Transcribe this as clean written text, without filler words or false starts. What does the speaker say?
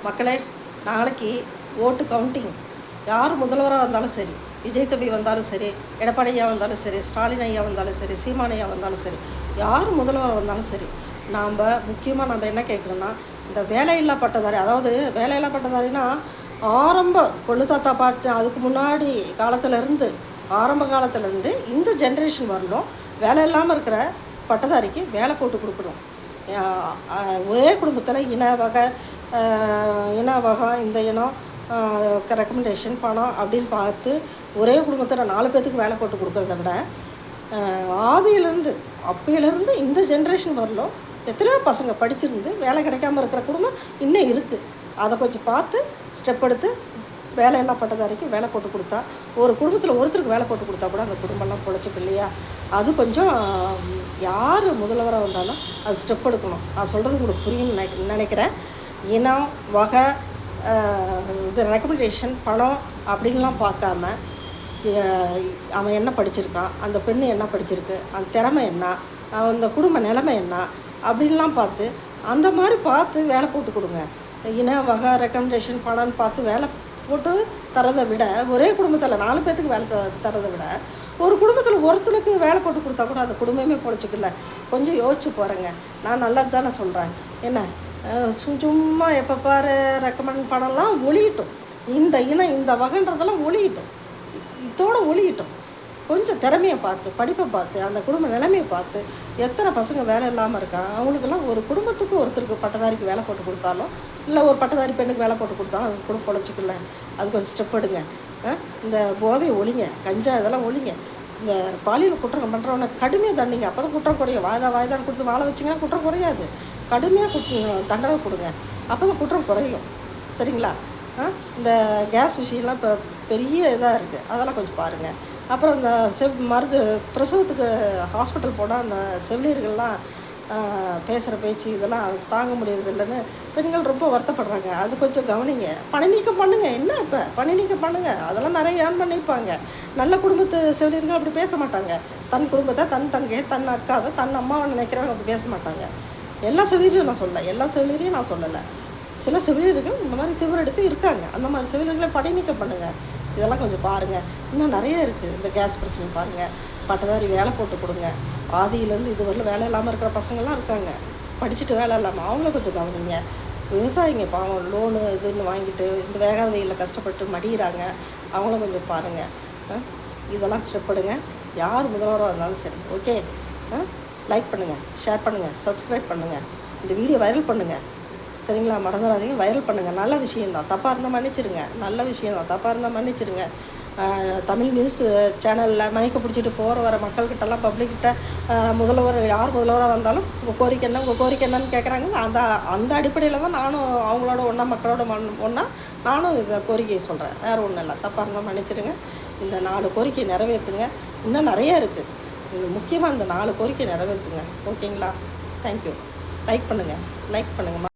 மக்களே, நாளைக்கு ஓட்டு கவுண்டிங். யார் முதல்வராக வந்தாலும் சரி, விஜய் தம்பி வந்தாலும் சரி, எடப்பாடி ஐயா வந்தாலும் சரி, ஸ்டாலின் ஐயா வந்தாலும் சரி, சீமான் ஐயா வந்தாலும் சரி, யார் முதல்வராக வந்தாலும் சரி, நாம் முக்கியமாக என்ன கேட்குறோன்னா, இந்த வேலையில்லா பட்டதாரி, அதாவது வேலையில்லா பட்டதாரின்னா ஆரம்ப கொள்ளு தாத்தா பாட்டு அதுக்கு முன்னாடி காலத்திலேருந்து, ஆரம்ப காலத்திலேருந்து இந்த ஜென்ரேஷன் வரலும் வேலை இல்லாமல் இருக்கிற பட்டதாரிக்கு வேலை போட்டு கொடுக்கணும். ஒரே குடும்பத்தில் இன வகை இந்த இனம் ரெக்கமெண்டேஷன் பணம் அப்படின்னு பார்த்து ஒரே குடும்பத்தில் 4 பேர்த்துக்கு வேலை போட்டு கொடுக்குறத விட, ஆதியிலேருந்து அப்பையிலேருந்து இந்த ஜென்ரேஷன் வரலும் எத்தனையோ பசங்க படிச்சிருந்து வேலை கிடைக்காம இருக்கிற குடும்பம் இன்னும் இருக்குது. அதை கொஞ்சம் பார்த்து ஸ்டெப் எடுத்து வேலையெல்லாம் பட்டதாரிக்கு வேலை போட்டு கொடுத்தா, ஒரு குடும்பத்தில் ஒருத்தருக்கு வேலை போட்டு கொடுத்தா கூட அந்த குடும்பம்லாம் பொழைச்சிக்கும் இல்லையா? அது கொஞ்சம் யார் முதல்வராக வந்தாலும் அது ஸ்டெப் எடுக்கணும். நான் சொல்கிறது உங்களுக்கு புரியும்னு நினைக்கிறேன். இனம் வகை இது ரெக்கமெண்டேஷன் பணம் அப்படின்லாம் பார்க்காம, அவன் என்ன படிச்சிருக்கான், அந்த பெண்ணு என்ன படிச்சிருக்கு, அந்த திறமை என்ன, அந்த குடும்ப நிலைமை என்ன அப்படின்லாம் பார்த்து அந்த மாதிரி பார்த்து வேலை போட்டு கொடுங்க. இன வகை ரெக்கமெண்டேஷன் பணம்னு பார்த்து வேலை போட்டு தரதை விட, ஒரே குடும்பத்தில் 4 பேர்த்துக்கு வேலை தரதை விட, ஒரு குடும்பத்தில் ஒருத்தனுக்கு வேலை போட்டு கொடுத்தா கூட அந்த குடும்பமே பொழைச்சிக்கல. கொஞ்சம் யோசிச்சு போகிறேங்க. நான் நல்லது தானே சொல்கிறேன். என்ன சும்மா எப்போ பாரு ரெக்கமெண்ட் பணம்லாம் ஒழியிட்டோம். இந்த இனம் இந்த வகைன்றதெல்லாம் ஒழியிட்டோம். இதோடு ஒழியிட்டோம். கொஞ்சம் திறமையை பார்த்து, படிப்பை பார்த்து, அந்த குடும்ப நிலைமையை பார்த்து, எத்தனை பசங்க வேலை இல்லாமல் இருக்கா, அவங்களுக்கெல்லாம் ஒரு குடும்பத்துக்கு ஒருத்தருக்கு பட்டதாரிக்கு வேலை போட்டு கொடுத்தாலும், இல்லை ஒரு பட்டதாரி பெண்ணுக்கு வேலை போட்டு கொடுத்தாலும் அது குடும்பம் பொழைச்சிக்கல. அது கொஞ்சம் ஸ்டெப் எடுங்க. இந்த போதையை ஒழிங்க, கஞ்சா இதெல்லாம் ஒழிங்க. இந்த பாலியல் குற்றம் பண்ணுறவனை கடுமையாக தண்டிங்க. அப்போ தான் குற்றம் குறையும். வாய்தான் கொடுத்து வாழ வச்சிங்கன்னா குற்றம் குறையாது. கடுமையாக தண்டனை கொடுங்க. அப்போ தான் குற்றம் குறையும். சரிங்களா? இந்த கேஸ் விஷயம்லாம் இப்போ பெரிய இதாக இருக்குது. அதெல்லாம் கொஞ்சம் பாருங்கள். அப்புறம் இந்த பிரசவத்துக்கு ஹாஸ்பிட்டல் போனால் அந்த செவிலியர்கள்லாம் பேசுகிற பேச்சு இதெல்லாம் தாங்க முடியறது இல்லைன்னு பெண்கள் ரொம்ப வருத்தப்படுறாங்க. அது கொஞ்சம் கவனிங்க. பணி நீக்கம் பண்ணுங்கள். என்ன இப்போ பணி நீக்கம் பண்ணுங்கள். அதெல்லாம் நிறைய ஏர்ன் பண்ணியிருப்பாங்க. நல்ல குடும்பத்து செவிலியர்கள் அப்படி பேச மாட்டாங்க. தன் குடும்பத்தை, தன் தங்கையை, தன் அக்காவை, தன் அம்மாவை நினைக்கிறவங்க அப்படி பேச மாட்டாங்க. எல்லா செவிலியரையும் நான் சொல்லலை. சில செவிலியர்கள் இந்த மாதிரி திமிரெடுத்து இருக்காங்க. அந்த மாதிரி செவிலியர்களை பணி நீக்கம் பண்ணுங்கள். இதெல்லாம் கொஞ்சம் பாருங்கள். இன்னும் நிறைய இருக்குது. இந்த கேஸ் பிரச்சனை பாருங்கள். பட்டதாரி வேலை போட்டு கொடுங்க. ஆதியிலேருந்து இது வரலும் வேலை இல்லாமல் இருக்கிற பசங்கள்லாம் இருக்காங்க. படிச்சுட்டு வேலை இல்லாமல் அவங்கள கொஞ்சம் கவனிங்க. விவசாயிங்க பாவம் லோனு இதுன்னு வாங்கிட்டு இந்த வேகாத வெயிலில் கஷ்டப்பட்டு மடிகிறாங்க. அவங்கள கொஞ்சம் பாருங்கள். இதெல்லாம் ஸ்டெப் எடுங்க. யார் முதல்வராக இருந்தாலும் சரி. ஓகே, லைக் பண்ணுங்கள், ஷேர் பண்ணுங்கள், சப்ஸ்கிரைப் பண்ணுங்கள், இந்த வீடியோ வைரல் பண்ணுங்கள். சரிங்களா? மறந்துடாதீங்க, வைரல் பண்ணுங்கள். நல்ல விஷயந்தான். தப்பாக இருந்தால் மன்னிச்சிடுங்க. நல்ல விஷயந்தான். தப்பாக இருந்தால் மன்னிச்சிடுங்க. தமிழ் நியூஸ் சேனலில் மயக்க பிடிச்சிட்டு வர மக்கள்கிட்டலாம் பப்ளிக்கிட்ட முதல்வர் யார் முதல்வராக வந்தாலும் உங்கள் கோரிக்கை என்னன்னு கேட்குறாங்க. அந்த அடிப்படையில் தான் நானும் அவங்களோட மக்களோட நானும் இந்த கோரிக்கையை சொல்கிறேன். வேறு ஒன்றும் இல்லை. தப்பாக இருந்தால் மன்னிச்சிடுங்க. இந்த 4 கோரிக்கை நிறைவேற்றுங்க. இன்னும் நிறையா இருக்குது. முக்கியமாக இந்த 4 கோரிக்கை நிறைவேற்றுங்க. ஓகேங்களா? தேங்க்யூ. லைக் பண்ணுங்கள்.